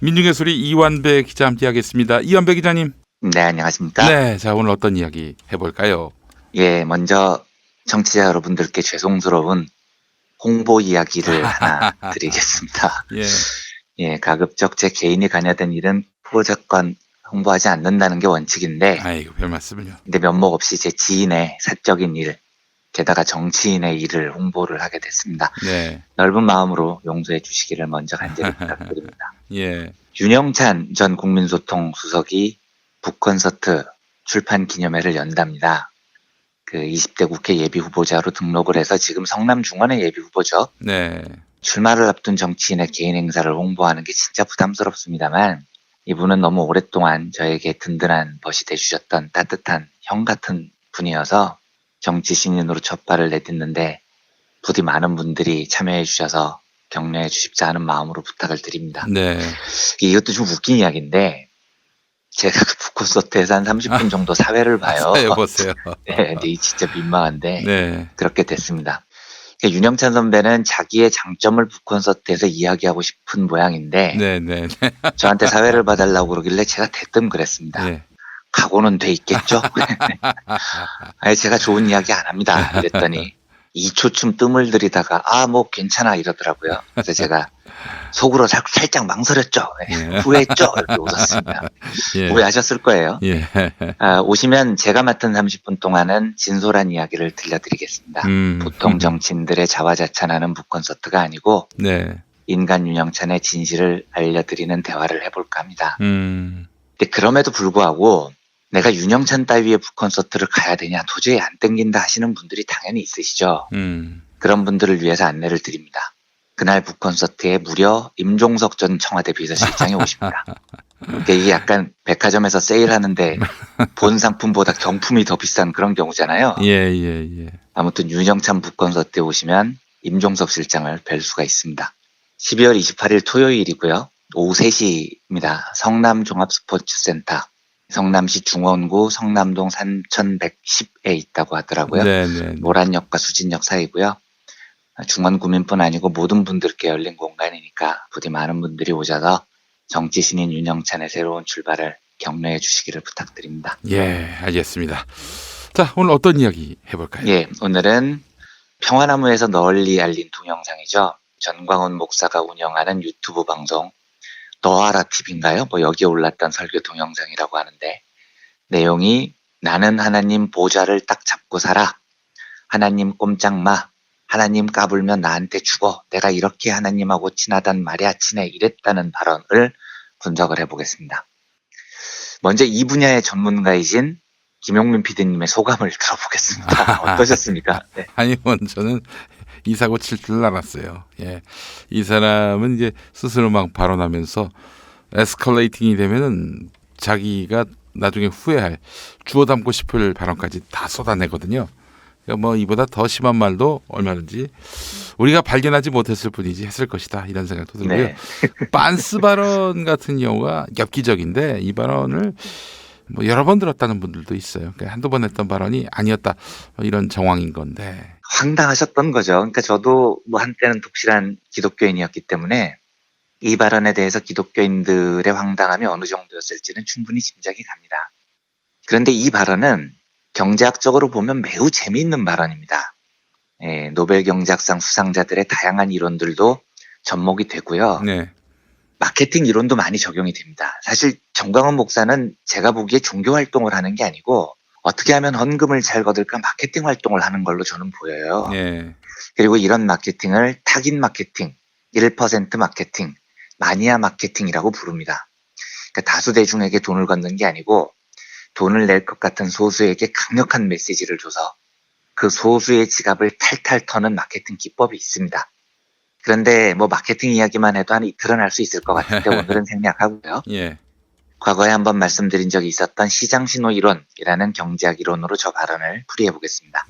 민중의 소리 이완배 기자 함께하겠습니다. 이완배 기자님. 네, 안녕하십니까? 네, 자 오늘 어떤 이야기 해볼까요? 예, 먼저 청취자 여러분들께 죄송스러운 홍보 이야기를 하나 드리겠습니다. 예, 예, 가급적 제 개인이 관여된 일은 후보자건 홍보하지 않는다는 게 원칙인데, 아이고 별 말씀을요. 근데 면목 없이 제 지인의 사적인 일, 게다가 정치인의 일을 홍보를 하게 됐습니다. 네, 넓은 마음으로 용서해 주시기를 먼저 간절히 부탁드립니다. 예, 윤영찬 전 국민소통 수석이 북콘서트 출판 기념회를 연답니다. 그 20대 국회 예비 후보자로 등록을 해서 지금 성남 중원의 예비 후보죠. 네, 출마를 앞둔 정치인의 개인 행사를 홍보하는 게 진짜 부담스럽습니다만 이분은 너무 오랫동안 저에게 든든한 벗이 돼주셨던 따뜻한 형 같은 분이어서 정치 신인으로 첫 발을 내딛는데 부디 많은 분들이 참여해 주셔서 격려해 주십사 하는 마음으로 부탁을 드립니다. 네. 이것도 좀 웃긴 이야기인데 제가 그 북콘서트에서 한 30분 정도 사회를 봐요. 여보세요. 네, 근데 이 진짜 민망한데 네, 그렇게 됐습니다. 윤영찬 선배는 자기의 장점을 북콘서트에서 이야기하고 싶은 모양인데 네, 네, 네. 저한테 사회를 봐달라고 그러길래 제가 대뜸 그랬습니다. 예. 각오는 돼 있겠죠? 아니 제가 좋은 이야기 안 합니다. 이랬더니 2초쯤 뜸을 들이다가 뭐 괜찮아 이러더라고요. 그래서 제가 속으로 살짝 망설였죠. 예. 후회했죠? 이렇게 웃었습니다. 예, 후회하셨을 거예요. 예. 오시면 제가 맡은 30분 동안은 진솔한 이야기를 들려드리겠습니다. 보통 정치인들의 자화자찬하는 북콘서트가 아니고 네, 인간 윤영찬의 진실을 알려드리는 대화를 해볼까 합니다. 음, 근데 그럼에도 불구하고 내가 윤영찬 따위의 북콘서트를 가야 되냐 도저히 안 땡긴다 하시는 분들이 당연히 있으시죠. 그런 분들을 위해서 안내를 드립니다. 그날 북콘서트에 무려 임종석 전 청와대 비서실장이 오십니다. 그러니까 이게 약간 백화점에서 세일하는데 본 상품보다 경품이 더 비싼 그런 경우잖아요. 예, 예, 예. 아무튼 윤영찬 북콘서트에 오시면 임종석 실장을 뵐 수가 있습니다. 12월 28일 토요일이고요. 오후 3시입니다. 성남 종합스포츠센터, 성남시 중원구 성남동 3110에 있다고 하더라고요. 네, 네, 모란역과 수진역 사이고요. 중원구민뿐 아니고 모든 분들께 열린 공간이니까 부디 많은 분들이 오셔서 정치 신인 윤영찬의 새로운 출발을 격려해 주시기를 부탁드립니다. 예, 알겠습니다. 자, 오늘 어떤 이야기 해볼까요? 예, 오늘은 평화나무에서 널리 알린 동영상이죠. 전광훈 목사가 운영하는 유튜브 방송 너하라 TV인가요? 여기에 올랐던 설교 동영상이라고 하는데 내용이 나는 하나님 보좌를 딱 잡고 살아. 하나님 꼼짝 마. 하나님 까불면 나한테 죽어. 내가 이렇게 하나님하고 친하단 말이야. 친해. 이랬다는 발언을 분석을 해보겠습니다. 먼저 이 분야의 전문가이신 김용민 PD님의 소감을 들어보겠습니다. 어떠셨습니까? 네. 아니, 저는 이 사고 칠 줄 알았어요. 예. 이 사람은 이제 스스로 막 발언하면서 에스컬레이팅이 되면은 자기가 나중에 후회할 주워 담고 싶을 발언까지 다 쏟아내거든요. 그러니까 이보다 더 심한 말도 얼마든지 우리가 발견하지 못했을 뿐이지 했을 것이다 이런 생각도 들고요. 네. 빤스 발언 같은 경우가 엽기적인데 이 발언을 여러 번 들었다는 분들도 있어요. 그러니까 한두 번 했던 발언이 아니었다 이런 정황인 건데. 황당하셨던 거죠. 그러니까 저도 한때는 독실한 기독교인이었기 때문에 이 발언에 대해서 기독교인들의 황당함이 어느 정도였을지는 충분히 짐작이 갑니다. 그런데 이 발언은 경제학적으로 보면 매우 재미있는 발언입니다. 예, 노벨 경제학상 수상자들의 다양한 이론들도 접목이 되고요. 네. 마케팅 이론도 많이 적용이 됩니다. 사실 전광훈 목사는 제가 보기에 종교 활동을 하는 게 아니고 어떻게 하면 헌금을 잘 거둘까 마케팅 활동을 하는 걸로 저는 보여요. 네. 그리고 이런 마케팅을 타깃 마케팅, 1% 마케팅, 마니아 마케팅이라고 부릅니다. 그러니까 다수 대중에게 돈을 걷는 게 아니고 돈을 낼 것 같은 소수에게 강력한 메시지를 줘서 그 소수의 지갑을 탈탈 터는 마케팅 기법이 있습니다. 그런데 마케팅 이야기만 해도 한 이틀은 할 수 있을 것 같은데 오늘은 생략하고요. 예. 과거에 한번 말씀드린 적이 있었던 시장신호 이론이라는 경제학 이론으로 저 발언을 풀이해 보겠습니다.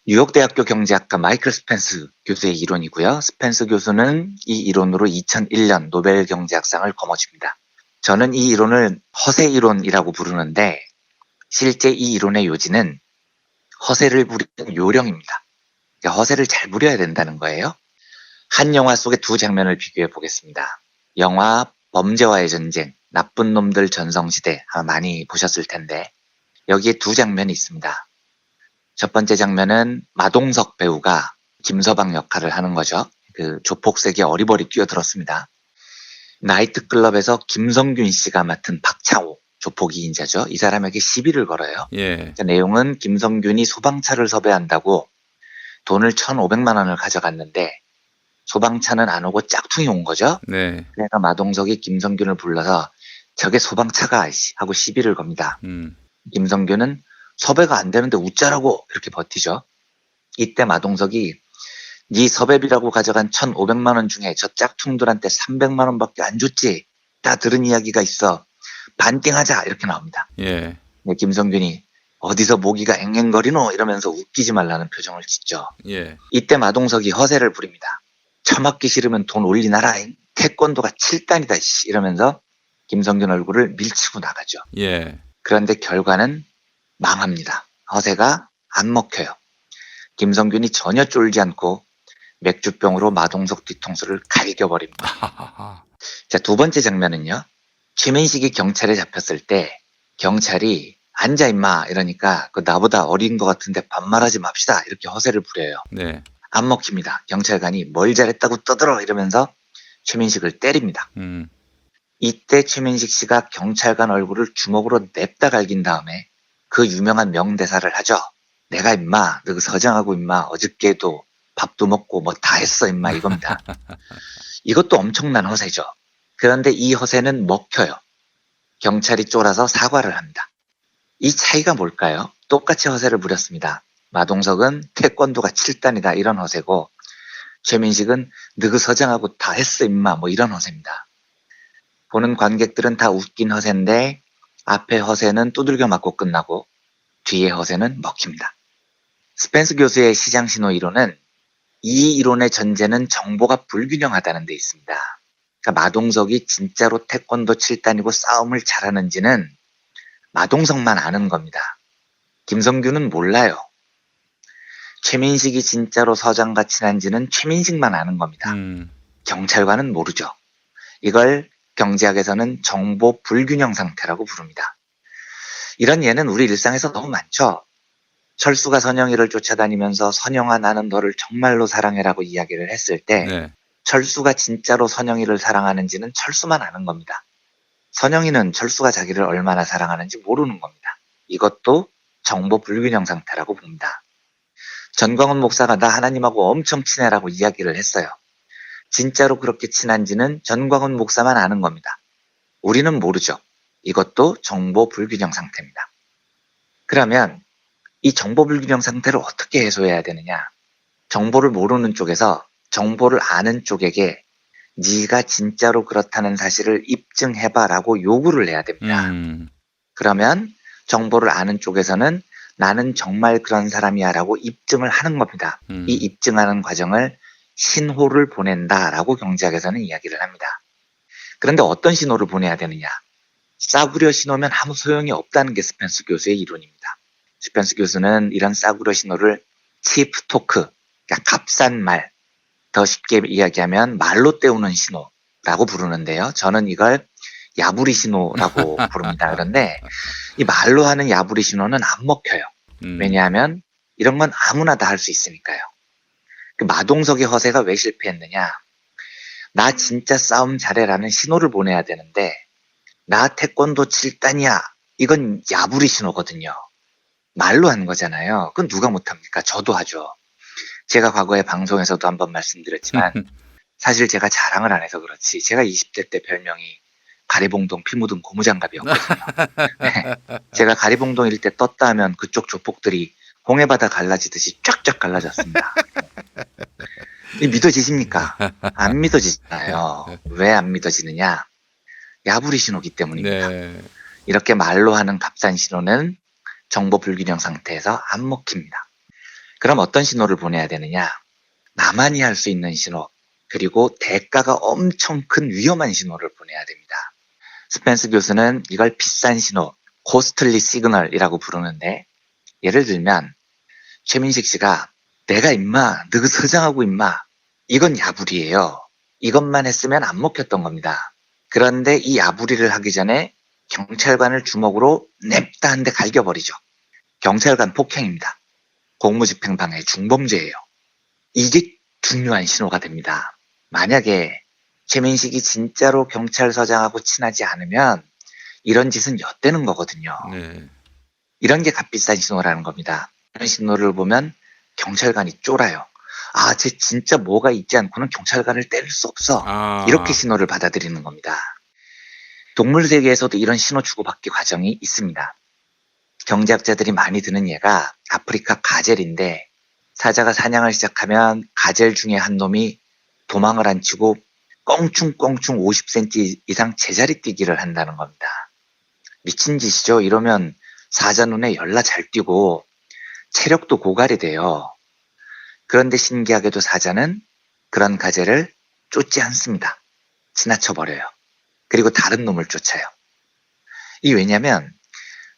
뉴욕대학교 경제학과 마이클 스펜스 교수의 이론이고요. 스펜스 교수는 이 이론으로 2001년 노벨 경제학상을 거머쥡니다. 저는 이 이론을 허세 이론이라고 부르는데 실제 이 이론의 요지는 허세를 부리는 요령입니다. 그러니까 허세를 잘 부려야 된다는 거예요. 한 영화 속의 두 장면을 비교해 보겠습니다. 영화 범죄와의 전쟁, 나쁜 놈들 전성시대 아마 많이 보셨을 텐데 여기에 두 장면이 있습니다. 첫 번째 장면은 마동석 배우가 김서방 역할을 하는 거죠. 그 조폭색이 어리버리 뛰어들었습니다. 나이트클럽에서 김성균 씨가 맡은 박창호 조폭 2인자죠. 이 사람에게 시비를 걸어요. 예. 그 내용은 김성균이 소방차를 섭외한다고 돈을 1,500만 원을 가져갔는데 소방차는 안 오고 짝퉁이 온 거죠. 네. 그래서 마동석이 김성균을 불러서 저게 소방차가 하고 시비를 겁니다. 김성균은 섭외가 안 되는데 웃자라고 이렇게 버티죠. 이때 마동석이 네 섭외비라고 가져간 1,500만 원 중에 저 짝퉁들한테 300만 원밖에 안 줬지. 다 들은 이야기가 있어. 반띵하자 이렇게 나옵니다. 예. 근데 김성균이 어디서 모기가 앵앵거리노 이러면서 웃기지 말라는 표정을 짓죠. 예. 이때 마동석이 허세를 부립니다. 처맞기 싫으면 돈 올리나라. 태권도가 7단이다 이러면서 김성균 얼굴을 밀치고 나가죠. 예. 그런데 결과는 망합니다. 허세가 안 먹혀요. 김성균이 전혀 쫄지 않고 맥주병으로 마동석 뒤통수를 갈겨버립니다. 하하하. 자, 두 번째 장면은요. 최민식이 경찰에 잡혔을 때 경찰이 앉아 임마 이러니까 그 나보다 어린 것 같은데 반말하지 맙시다 이렇게 허세를 부려요. 네. 안 먹힙니다. 경찰관이 뭘 잘했다고 떠들어 이러면서 최민식을 때립니다. 이때 최민식 씨가 경찰관 얼굴을 주먹으로 냅다 갈긴 다음에 그 유명한 명대사를 하죠. 내가 임마 너 서장하고 임마 어저께도 밥도 먹고 뭐 다 했어 임마 이겁니다. 이것도 엄청난 허세죠. 그런데 이 허세는 먹혀요. 경찰이 쫄아서 사과를 합니다. 이 차이가 뭘까요? 똑같이 허세를 부렸습니다. 마동석은 태권도가 7단이다 이런 허세고 최민식은 너그 서장하고 다 했어 임마 뭐 이런 허세입니다. 보는 관객들은 다 웃긴 허세인데 앞에 허세는 두들겨 맞고 끝나고 뒤에 허세는 먹힙니다. 스펜스 교수의 시장신호 이론은 이 이론의 전제는 정보가 불균형하다는 데 있습니다. 그러니까 마동석이 진짜로 태권도 7단이고 싸움을 잘하는지는 마동석만 아는 겁니다. 김성균은 몰라요. 최민식이 진짜로 서장과 친한지는 최민식만 아는 겁니다. 경찰관은 모르죠. 이걸 경제학에서는 정보 불균형 상태라고 부릅니다. 이런 예는 우리 일상에서 너무 많죠. 철수가 선영이를 쫓아다니면서 선영아 나는 너를 정말로 사랑해라고 이야기를 했을 때 네. 철수가 진짜로 선영이를 사랑하는지는 철수만 아는 겁니다. 선영이는 철수가 자기를 얼마나 사랑하는지 모르는 겁니다. 이것도 정보 불균형 상태라고 봅니다. 전광훈 목사가 나 하나님하고 엄청 친해라고 이야기를 했어요. 진짜로 그렇게 친한지는 전광훈 목사만 아는 겁니다. 우리는 모르죠. 이것도 정보 불균형 상태입니다. 그러면 이 정보 불균형 상태를 어떻게 해소해야 되느냐? 정보를 모르는 쪽에서 정보를 아는 쪽에게 네가 진짜로 그렇다는 사실을 입증해봐라고 요구를 해야 됩니다. 그러면 정보를 아는 쪽에서는 나는 정말 그런 사람이야 라고 입증을 하는 겁니다. 이 입증하는 과정을 신호를 보낸다라고 경제학에서는 이야기를 합니다. 그런데 어떤 신호를 보내야 되느냐? 싸구려 신호면 아무 소용이 없다는 게 스펜스 교수의 이론입니다. 스펜스 교수는 이런 싸구려 신호를 치프 토크, 그러니까 값싼 말, 더 쉽게 이야기하면 말로 때우는 신호라고 부르는데요. 저는 이걸 야부리 신호라고 부릅니다. 그런데 이 말로 하는 야부리 신호는 안 먹혀요. 왜냐하면 이런 건 아무나 다 할 수 있으니까요. 그 마동석의 허세가 왜 실패했느냐? 나 진짜 싸움 잘해라는 신호를 보내야 되는데 나 태권도 7단이야. 이건 야부리 신호거든요. 말로 하는 거잖아요. 그건 누가 못합니까? 저도 하죠. 제가 과거에 방송에서도 한번 말씀드렸지만 사실 제가 자랑을 안 해서 그렇지 제가 20대 때 별명이 가리봉동 피 묻은 고무장갑이었거든요. 네. 제가 가리봉동 일대 떴다 하면 그쪽 조폭들이 홍해바다 갈라지듯이 쫙쫙 갈라졌습니다. 믿어지십니까? 안 믿어지잖아요. 왜 안 믿어지느냐? 야부리 신호기 때문입니다. 네. 이렇게 말로 하는 값싼 신호는 정보 불균형 상태에서 안 먹힙니다. 그럼 어떤 신호를 보내야 되느냐? 나만이 할 수 있는 신호, 그리고 대가가 엄청 큰 위험한 신호를 보내야 됩니다. 스펜스 교수는 이걸 비싼 신호, 코스틀리 시그널이라고 부르는데 예를 들면 최민식 씨가 내가 임마, 너그 서장하고 임마, 이건 야불이에요. 이것만 했으면 안 먹혔던 겁니다. 그런데 이 야부리를 하기 전에 경찰관을 주먹으로 냅다 한 대 갈겨버리죠. 경찰관 폭행입니다. 공무집행방해 중범죄예요. 이게 중요한 신호가 됩니다. 만약에 최민식이 진짜로 경찰서장하고 친하지 않으면 이런 짓은 엿되는 거거든요. 네. 이런 게 값비싼 신호라는 겁니다. 이런 신호를 보면 경찰관이 쫄아요. 아, 쟤 진짜 뭐가 있지 않고는 경찰관을 때릴 수 없어. 이렇게 아, 신호를 받아들이는 겁니다. 동물 세계에서도 이런 신호 주고받기 과정이 있습니다. 경제학자들이 많이 드는 예가 아프리카 가젤인데 사자가 사냥을 시작하면 가젤 중에 한 놈이 도망을 안 치고 껑충껑충 50cm 이상 제자리 뛰기를 한다는 겁니다. 미친 짓이죠. 이러면 사자 눈에 열나 잘 뛰고 체력도 고갈이 돼요. 그런데 신기하게도 사자는 그런 가젤을 쫓지 않습니다. 지나쳐버려요. 그리고 다른 놈을 쫓아요. 이 왜냐면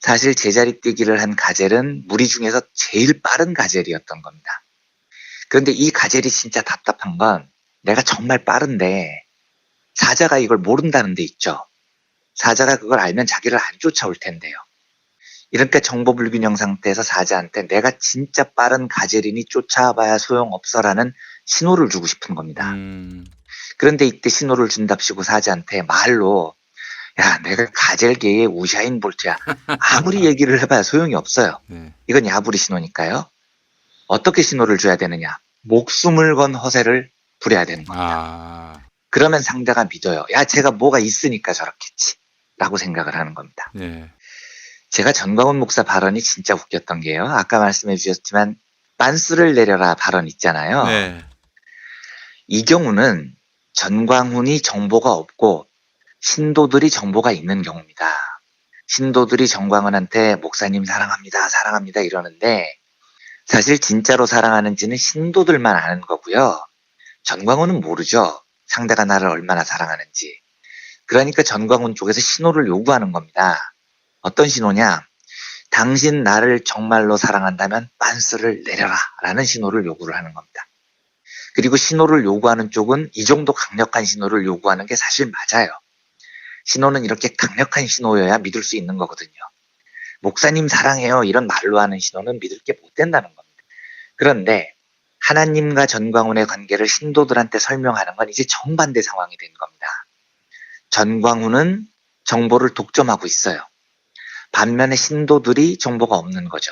사실 제자리 뛰기를 한 가젤은 무리 중에서 제일 빠른 가젤이었던 겁니다. 그런데 이 가젤이 진짜 답답한 건 내가 정말 빠른데 사자가 이걸 모른다는 데 있죠. 사자가 그걸 알면 자기를 안 쫓아올 텐데요. 이렇게 정보 불균형 상태에서 사자한테 내가 진짜 빠른 가젤이니 쫓아와봐야 소용없어라는 신호를 주고 싶은 겁니다. 그런데 이때 신호를 준답시고 사자한테 말로 야, 내가 가젤계의 우샤인 볼트야. 아무리 얘기를 해봐야 소용이 없어요. 네. 이건 야부리 신호니까요. 어떻게 신호를 줘야 되느냐? 목숨을 건 허세를 부려야 되는 겁니다. 아, 그러면 상대가 믿어요. 야, 제가 뭐가 있으니까 저렇겠지. 라고 생각을 하는 겁니다. 네. 제가 전광훈 목사 발언이 진짜 웃겼던 게요. 아까 말씀해 주셨지만 빤스를 내려라 발언 있잖아요. 네. 이 경우는 전광훈이 정보가 없고 신도들이 정보가 있는 경우입니다. 신도들이 전광훈한테 목사님 사랑합니다, 사랑합니다 이러는데 사실 진짜로 사랑하는지는 신도들만 아는 거고요. 전광훈은 모르죠. 상대가 나를 얼마나 사랑하는지. 그러니까 전광훈 쪽에서 신호를 요구하는 겁니다. 어떤 신호냐? 당신 나를 정말로 사랑한다면 빤스를 내려라 라는 신호를 요구를 하는 겁니다. 그리고 신호를 요구하는 쪽은 이 정도 강력한 신호를 요구하는 게 사실 맞아요. 신호는 이렇게 강력한 신호여야 믿을 수 있는 거거든요. 목사님 사랑해요 이런 말로 하는 신호는 믿을 게 못 된다는 겁니다. 그런데 하나님과 전광훈의 관계를 신도들한테 설명하는 건 이제 정반대 상황이 된 겁니다. 전광훈은 정보를 독점하고 있어요. 반면에 신도들이 정보가 없는 거죠.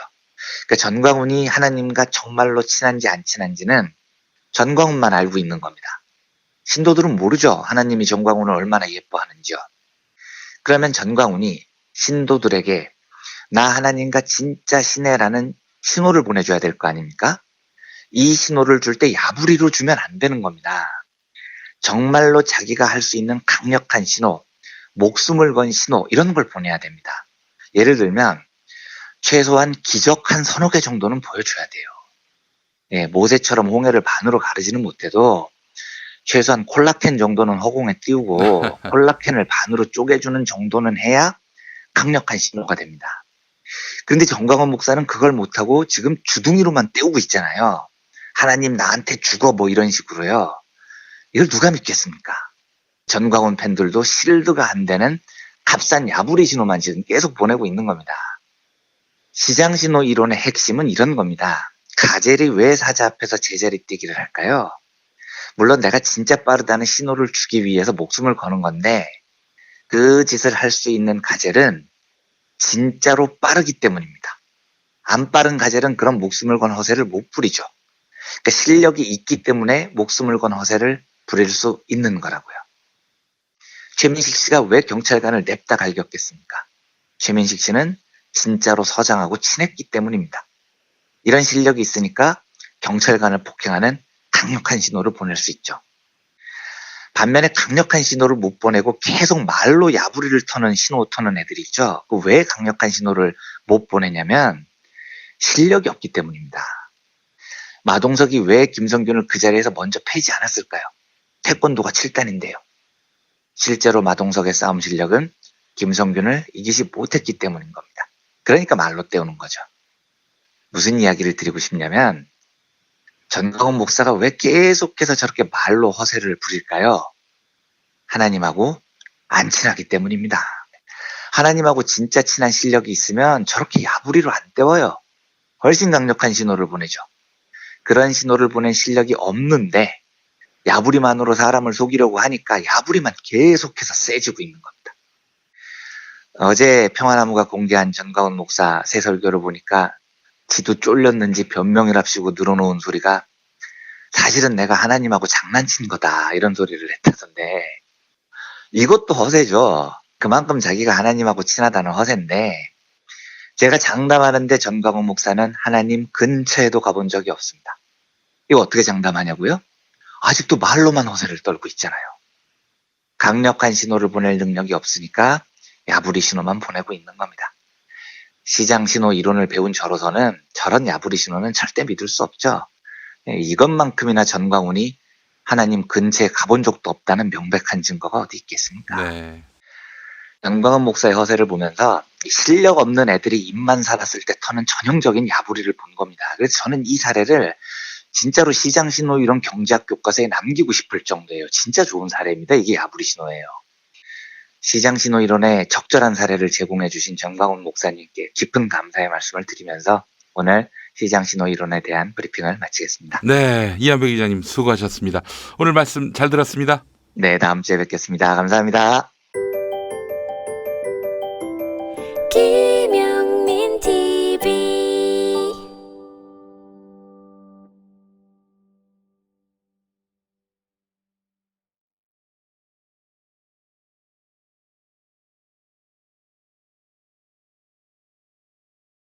그러니까 전광훈이 하나님과 정말로 친한지 안 친한지는 전광훈만 알고 있는 겁니다. 신도들은 모르죠. 하나님이 전광훈을 얼마나 예뻐하는지요. 그러면 전광훈이 신도들에게 나 하나님과 진짜 친해라는 신호를 보내줘야 될 거 아닙니까? 이 신호를 줄 때 야부리로 주면 안 되는 겁니다. 정말로 자기가 할 수 있는 강력한 신호, 목숨을 건 신호 이런 걸 보내야 됩니다. 예를 들면 최소한 기적 한 서너 개 정도는 보여줘야 돼요. 예, 모세처럼 홍해를 반으로 가르지는 못해도 최소한 콜라겐 정도는 허공에 띄우고 콜라겐을 반으로 쪼개주는 정도는 해야 강력한 신호가 됩니다. 그런데 전광훈 목사는 그걸 못하고 지금 주둥이로만 때우고 있잖아요. 하나님 나한테 죽어 뭐 이런 식으로요. 이걸 누가 믿겠습니까? 전광훈 팬들도 실드가 안 되는 값싼 야부리 신호만 지금 계속 보내고 있는 겁니다. 시장신호 이론의 핵심은 이런 겁니다. 가젤이 왜 사자 앞에서 제자리 뛰기를 할까요? 물론 내가 진짜 빠르다는 신호를 주기 위해서 목숨을 거는 건데 그 짓을 할 수 있는 가젤은 진짜로 빠르기 때문입니다. 안 빠른 가젤은 그런 목숨을 건 허세를 못 부리죠. 그러니까 실력이 있기 때문에 목숨을 건 허세를 부릴 수 있는 거라고요. 최민식 씨가 왜 경찰관을 냅다 갈겼겠습니까? 최민식 씨는 진짜로 서장하고 친했기 때문입니다. 이런 실력이 있으니까 경찰관을 폭행하는 강력한 신호를 보낼 수 있죠. 반면에 강력한 신호를 못 보내고 계속 말로 야부리를 터는 신호 터는 애들이 있죠. 왜 강력한 신호를 못 보내냐면 실력이 없기 때문입니다. 마동석이 왜 김성균을 그 자리에서 먼저 패지 않았을까요? 태권도가 7단인데요. 실제로 마동석의 싸움 실력은 김성균을 이기지 못했기 때문인 겁니다. 그러니까 말로 때우는 거죠. 무슨 이야기를 드리고 싶냐면 전광훈 목사가 왜 계속해서 저렇게 말로 허세를 부릴까요? 하나님하고 안 친하기 때문입니다. 하나님하고 진짜 친한 실력이 있으면 저렇게 야부리로 안 때워요. 훨씬 강력한 신호를 보내죠. 그런 신호를 보낸 실력이 없는데 야부리만으로 사람을 속이려고 하니까 야부리만 계속해서 세지고 있는 겁니다. 어제 평화나무가 공개한 전가훈 목사 새 설교를 보니까 지도 쫄렸는지 변명이랍시고 늘어놓은 소리가 사실은 내가 하나님하고 장난친 거다 이런 소리를 했다던데 이것도 허세죠. 그만큼 자기가 하나님하고 친하다는 허세인데 제가 장담하는데 전가훈 목사는 하나님 근처에도 가본 적이 없습니다. 이거 어떻게 장담하냐고요? 아직도 말로만 허세를 떨고 있잖아요. 강력한 신호를 보낼 능력이 없으니까 야부리 신호만 보내고 있는 겁니다. 시장 신호 이론을 배운 저로서는 저런 야부리 신호는 절대 믿을 수 없죠. 이것만큼이나 전광훈이 하나님 근처에 가본 적도 없다는 명백한 증거가 어디 있겠습니까? 네. 전광훈 목사의 허세를 보면서 실력 없는 애들이 입만 살았을 때 터는 전형적인 야부리를 본 겁니다. 그래서 저는 이 사례를 진짜로 시장 신호 이론 경제학 교과서에 남기고 싶을 정도예요. 진짜 좋은 사례입니다. 이게 야부리 신호예요. 시장 신호 이론의 적절한 사례를 제공해 주신 전광훈 목사님께 깊은 감사의 말씀을 드리면서 오늘 시장 신호 이론에 대한 브리핑을 마치겠습니다. 네, 이한배 기자님 수고하셨습니다. 오늘 말씀 잘 들었습니다. 네, 다음 주에 뵙겠습니다. 감사합니다.